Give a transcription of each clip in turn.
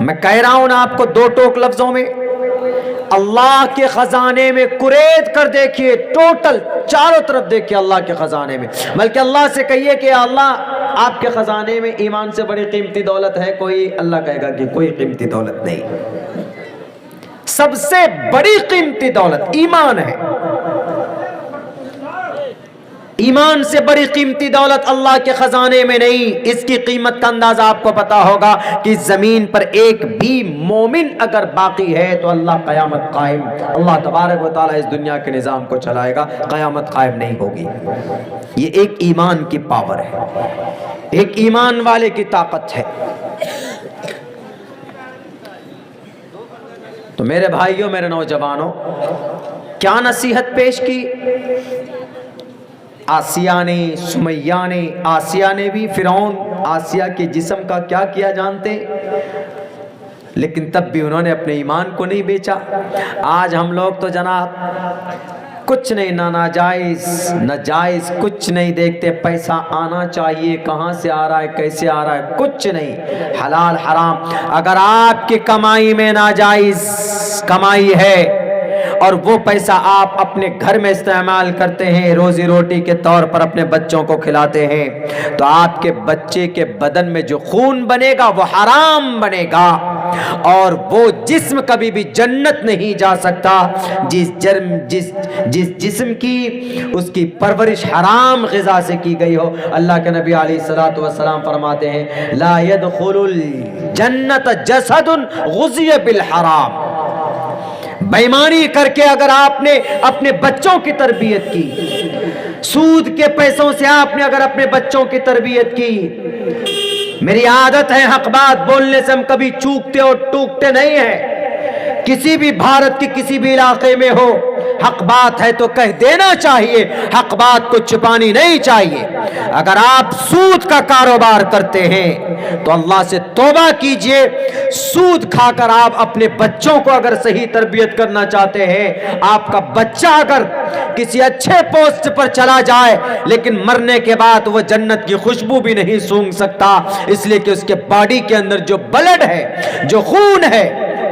میں کہہ رہا ہوں نا آپ کو دو ٹوک لفظوں میں، اللہ کے خزانے میں قرید کر دیکھیے، ٹوٹل چاروں طرف دیکھیے اللہ کے خزانے میں، بلکہ اللہ سے کہیے کہ اللہ آپ کے خزانے میں ایمان سے بڑی قیمتی دولت ہے کوئی؟ اللہ کہے گا کہ کوئی قیمتی دولت نہیں، سب سے بڑی قیمتی دولت ایمان ہے، ایمان سے بڑی قیمتی دولت اللہ کے خزانے میں نہیں۔ اس کی قیمت کا اندازہ آپ کو پتا ہوگا کہ زمین پر ایک بھی مومن اگر باقی ہے تو اللہ قیامت قائم، اللہ تبارک و تعالیٰ اس دنیا کے نظام کو چلائے گا، قیامت قائم نہیں ہوگی۔ یہ ایک ایمان کی پاور ہے، ایک ایمان والے کی طاقت ہے۔ تو میرے بھائیوں، میرے نوجوانوں، کیا نصیحت پیش کی آسیہ نے، سمیہ نے؟ آسیہ نے بھی فرعون آسیہ کے جسم کا کیا کیا جانتے، لیکن تب بھی انہوں نے اپنے ایمان کو نہیں بیچا۔ آج ہم لوگ تو جناب کچھ نہیں، نہ ناجائز نہ جائز، کچھ نہیں دیکھتے، پیسہ آنا چاہیے، کہاں سے آ رہا ہے، کیسے آ رہا ہے، کچھ نہیں، حلال حرام۔ اگر آپ کی کمائی میں ناجائز کمائی ہے اور وہ پیسہ آپ اپنے گھر میں استعمال کرتے ہیں، روزی روٹی کے طور پر اپنے بچوں کو کھلاتے ہیں، تو آپ کے بچے کے بدن میں جو خون بنے گا وہ حرام بنے گا، اور وہ جسم کبھی بھی جنت نہیں جا سکتا جس جسم کی اس کی پرورش حرام غذا سے کی گئی ہو۔ اللہ کے نبی علیہ الصلوۃ والسلام فرماتے ہیں لا يدخل الجنت جسد غذی بالحرام۔ بےایمانی کر کے اگر آپ نے اپنے بچوں کی تربیت کی، سود کے پیسوں سے آپ نے اگر اپنے بچوں کی تربیت کی، میری عادت ہے حق بات بولنے سے ہم کبھی چوکتے اور ٹوکتے نہیں ہیں، کسی بھی بھارت کی کسی بھی علاقے میں ہو، حق بات ہے تو کہہ دینا چاہیے، حق بات کو چھپانی نہیں چاہیے۔ اگر آپ سود کا کاروبار کرتے ہیں تو اللہ سے توبہ کیجئے، سود کھا کر آپ اپنے بچوں کو اگر صحیح تربیت کرنا چاہتے ہیں، آپ کا بچہ اگر کسی اچھے پوسٹ پر چلا جائے لیکن مرنے کے بعد وہ جنت کی خوشبو بھی نہیں سونگھ سکتا، اس لیے کہ اس کے باڈی کے اندر جو بلڈ ہے، جو خون ہے،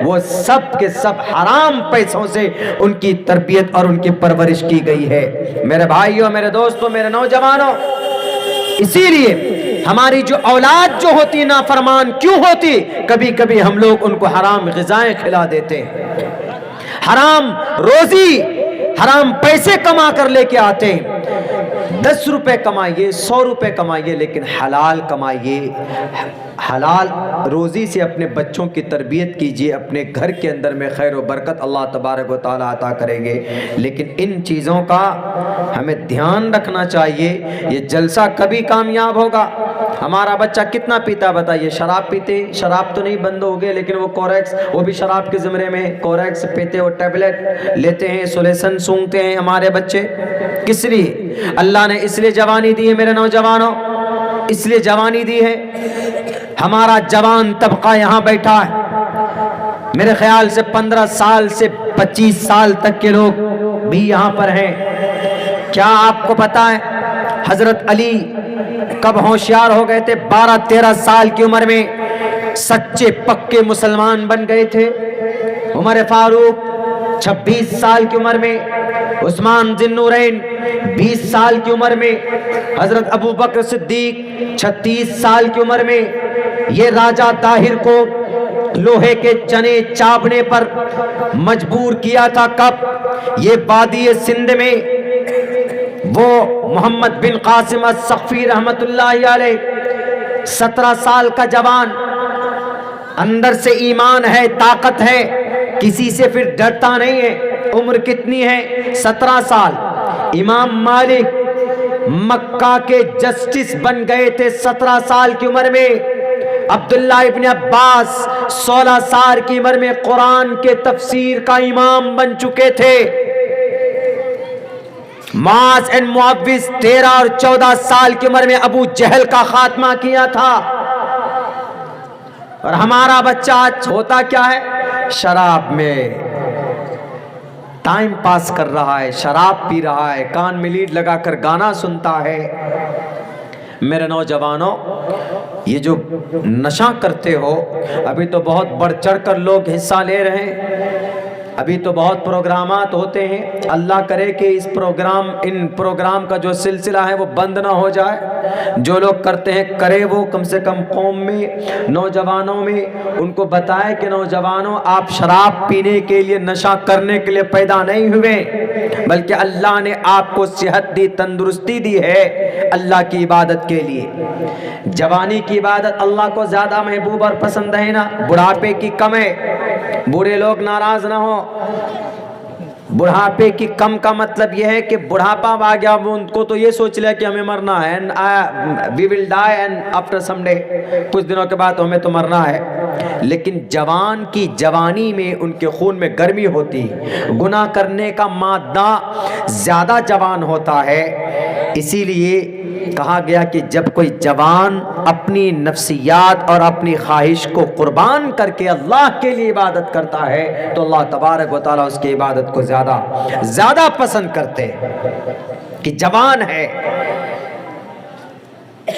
وہ سب کے سب حرام پیسوں سے ان کی تربیت اور ان کی پرورش کی گئی ہے۔ میرے بھائیوں، میرے دوستوں، میرے نوجوانوں، اسی لیے ہماری جو اولاد جو ہوتی نافرمان کیوں ہوتی؟ کبھی کبھی ہم لوگ ان کو حرام غذائیں کھلا دیتے ہیں، حرام روزی، حرام پیسے کما کر لے کے آتے ہیں۔ 10 روپے کمائیے، 100 روپے کمائیے، لیکن حلال کمائیے، حلال روزی سے اپنے بچوں کی تربیت کیجئے، اپنے گھر کے اندر میں خیر و برکت اللہ تبارک و تعالیٰ عطا کریں گے۔ لیکن ان چیزوں کا ہمیں دھیان رکھنا چاہیے۔ یہ جلسہ کبھی کامیاب ہوگا؟ ہمارا بچہ کتنا پیتا بتائیے؟ شراب پیتے، شراب تو نہیں بند ہو گئے لیکن وہ کوریکس، وہ بھی شراب کے زمرے میں کوریکس پیتے، وہ ٹیبلٹ لیتے ہیں، سولیسن سونگتے ہیں ہمارے بچے۔ کس لیے؟ اللہ نے اس لیے جوانی دی ہے میرے نوجوانوں، اس لیے جوانی دی ہے۔ ہمارا جوان طبقہ یہاں بیٹھا ہے، میرے خیال سے 15 سال سے 25 سال تک کے لوگ بھی یہاں پر ہیں۔ کیا آپ کو پتا ہے حضرت علی کب ہوشیار ہو گئے تھے؟ 12-13 سال کی عمر میں سچے پکے مسلمان بن گئے تھے۔ عمر فاروق 26 سال کی عمر میں، عثمان ذی النورین 20 سال کی عمر میں، حضرت ابو بکر صدیق 36 سال کی عمر میں۔ یہ راجہ طاہر کو لوہے کے چنے چاپنے پر مجبور کیا تھا کب؟ یہ وادی سندھ میں وہ محمد بن قاسم الثقفی رحمت اللہ علیہ، 17 سال کا جوان، اندر سے ایمان ہے، طاقت ہے، کسی سے پھر ڈرتا نہیں ہے۔ عمر کتنی ہے؟ 17 سال۔ امام مالک مکہ کے جسٹس بن گئے تھے 17 سال کی عمر میں۔ عبداللہ ابن عباس 16 سال کی عمر میں قرآن کے تفسیر کا امام بن چکے تھے۔ معاذ بن معوذ 13 اور 14 سال کی عمر میں ابو جہل کا خاتمہ کیا تھا۔ اور ہمارا بچہ آج ہوتا کیا ہے؟ شراب میں ٹائم پاس کر رہا ہے، شراب پی رہا ہے، کان میں لیڈ لگا کر گانا سنتا ہے۔ میرے نوجوانوں، یہ جو نشہ کرتے ہو، ابھی تو بہت بڑھ چڑھ کر لوگ حصہ لے رہے ہیں، ابھی تو بہت پروگرامات ہوتے ہیں، اللہ کرے کہ ان پروگرام کا جو سلسلہ ہے وہ بند نہ ہو جائے۔ جو لوگ کرتے ہیں کرے، وہ کم سے کم قوم میں، نوجوانوں میں ان کو بتائے کہ نوجوانوں، آپ شراب پینے کے لیے، نشہ کرنے کے لیے پیدا نہیں ہوئے، بلکہ اللہ نے آپ کو صحت دی، تندرستی دی ہے اللہ کی عبادت کے لیے۔ جوانی کی عبادت اللہ کو زیادہ محبوب اور پسند ہے نا، بڑھاپے کی کم ہے۔ بوڑھے لوگ ناراض نہ ہو، بڑھاپے کی کم کا مطلب یہ ہے کہ بڑھاپا آ گیا، ان کو تو یہ سوچ لیا کہ ہمیں مرنا ہے، we will die and after some day، کچھ دنوں کے بعد ہمیں تو مرنا ہے۔ لیکن جوان کی جوانی میں ان کے خون میں گرمی ہوتی، گناہ کرنے کا مادہ زیادہ جوان ہوتا ہے، اسی لیے کہا گیا کہ جب کوئی جوان اپنی نفسیات اور اپنی خواہش کو قربان کر کے اللہ کے لیے عبادت کرتا ہے تو اللہ تبارک و تعالیٰ اس کی عبادت کو زیادہ پسند کرتے ہیں کہ جوان ہے۔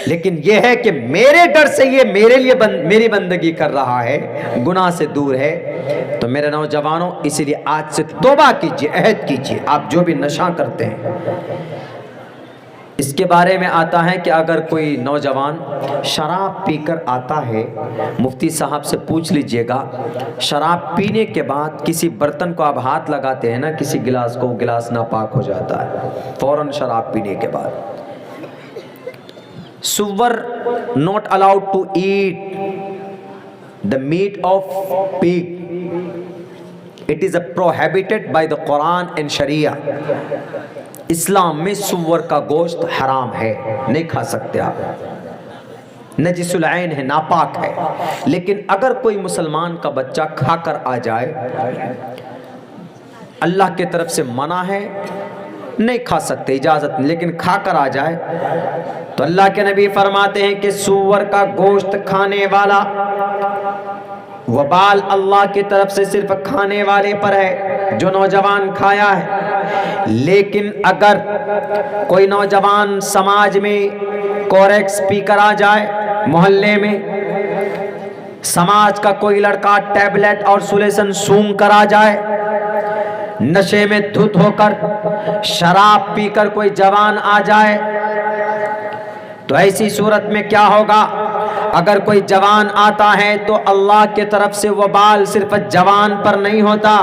لیکن یہ ہے کہ میرے ڈر سے یہ میرے لیے میری بندگی کر رہا ہے، گناہ سے دور ہے، تو میرے نوجوانوں اسی لیے آج سے توبہ کیجئے، عہد کیجئے۔ آپ جو بھی نشہ کرتے ہیں، اس کے بارے میں آتا ہے کہ اگر کوئی نوجوان شراب پی کر آتا ہے، مفتی صاحب سے پوچھ لیجئے گا، شراب پینے کے بعد کسی برتن کو آپ ہاتھ لگاتے ہیں نا، کسی گلاس کو، گلاس ناپاک ہو جاتا ہے فوراً شراب پینے کے بعد۔ سور not allowed to eat the meat of pig. It is prohibited by the Quran and Sharia. اسلام میں سور کا گوشت حرام ہے، نہیں کھا سکتے آپ، نجس العین ہے، ناپاک ہے۔ لیکن اگر کوئی مسلمان کا بچہ کھا کر آ جائے، اللہ کی طرف سے منع ہے، نہیں کھا سکتے، اجازت نہیں، لیکن کھا کر آ جائے تو اللہ کے نبی فرماتے ہیں کہ سور کا گوشت کھانے والا، وبال اللہ کی طرف سے صرف کھانے والے پر ہے جو نوجوان کھایا ہے۔ لیکن اگر کوئی نوجوان سماج میں کوریکس پی کر آ جائے، محلے میں سماج کا کوئی لڑکا ٹیبلٹ اور سولیسن سونگ کر آ جائے، نشے میں دھت ہو کر شراب پی کر کوئی جوان آ جائے، تو ایسی صورت میں کیا ہوگا؟ اگر کوئی جوان آتا ہے تو اللہ کی طرف سے وبال صرف جوان پر نہیں ہوتا،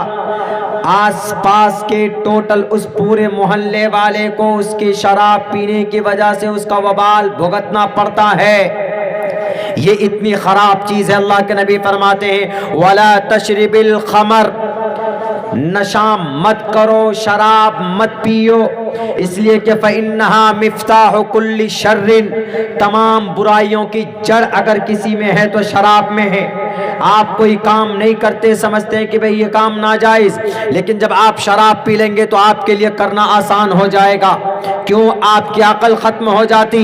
آس پاس کے ٹوٹل اس پورے محلے والے کو اس کی شراب پینے کی وجہ سے اس کا وبال بھگتنا پڑتا ہے۔ یہ اتنی خراب چیز ہے، اللہ کے نبی فرماتے ہیں وَلَا تَشْرِبِ الْخَمَرِ، نشہ مت کرو، شراب مت پیو، اس لیے کہ فَإِنَّهَا مِفْتَاحُ كُلِّ شَرٍ، تمام برائیوں کی جڑ اگر کسی میں ہے تو شراب میں ہے۔ آپ کوئی کام نہیں کرتے، سمجھتے ہیں کہ بھئی یہ کام ناجائز، لیکن جب آپ شراب پی لیں گے تو آپ کے لیے کرنا آسان ہو جائے گا۔ کیوں؟ آپ کی عقل ختم ہو جاتی۔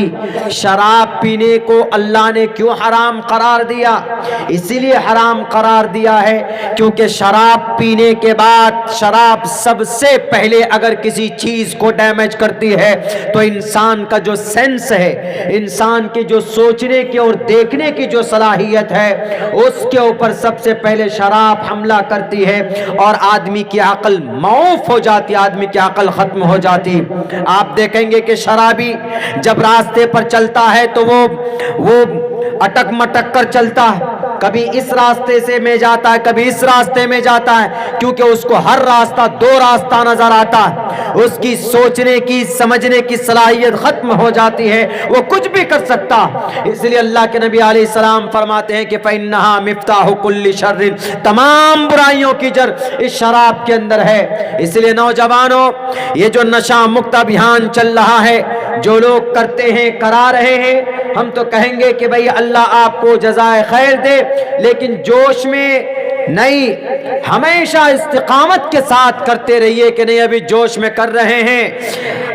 شراب پینے کو اللہ نے کیوں حرام قرار دیا؟ اسی لیے حرام قرار دیا ہے کیونکہ شراب پینے کے بعد، شراب سب سے پہلے اگر کسی چیز کو ڈیمیج کرتی ہے تو انسان کا جو سینس ہے، انسان کی جو سوچنے کی اور دیکھنے کی جو صلاحیت ہے، اس کے اوپر سب سے پہلے شراب حملہ کرتی ہے اور آدمی کی عقل معوف ہو جاتی، آدمی کی عقل ختم ہو جاتی۔ آپ دیکھیں گے کہ شرابی جب راستے پر چلتا ہے تو وہ اٹک مٹک کر چلتا ہے، کبھی اس راستے سے میں جاتا ہے، کبھی اس راستے میں جاتا ہے، کیونکہ اس کو ہر راستہ دو راستہ نظر آتا ہے، اس کی سوچنے کی، سمجھنے کی صلاحیت ختم ہو جاتی ہے، وہ کچھ بھی کر سکتا۔ اس لیے اللہ کے نبی علیہ السلام فرماتے ہیں کہ فَإِنَّهَا مِفْتَاحُ كُلِّ شَرٍ، تمام برائیوں کی جڑ اس شراب کے اندر ہے۔ اس لیے نوجوانوں، یہ جو نشہ مکت ابھیان چل رہا ہے، جو لوگ کرتے ہیں، کرا رہے ہیں، ہم تو کہیں گے کہ بھئی اللہ آپ کو جزائے خیر دے، لیکن جوش میں نہیں، ہمیشہ استقامت کے ساتھ کرتے رہیے کہ نہیں ابھی جوش میں کر رہے ہیں،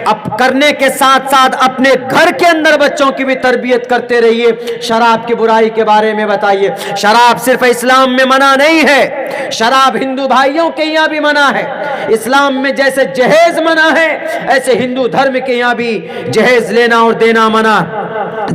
اب کرنے کے ساتھ ساتھ اپنے گھر کے اندر بچوں کی بھی تربیت کرتے رہیے۔ شراب کی برائی کے بارے میں بتائیے، شراب صرف اسلام میں منع نہیں ہے، شراب ہندو بھائیوں کے یہاں بھی منع ہے۔ اسلام میں جیسے جہیز منع ہے، ایسے ہندو دھرم کے یہاں بھی جہیز لینا اور دینا منع۔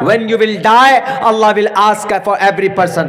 when you will die Allah will ask for every person,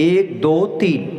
1 2 3,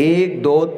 1 2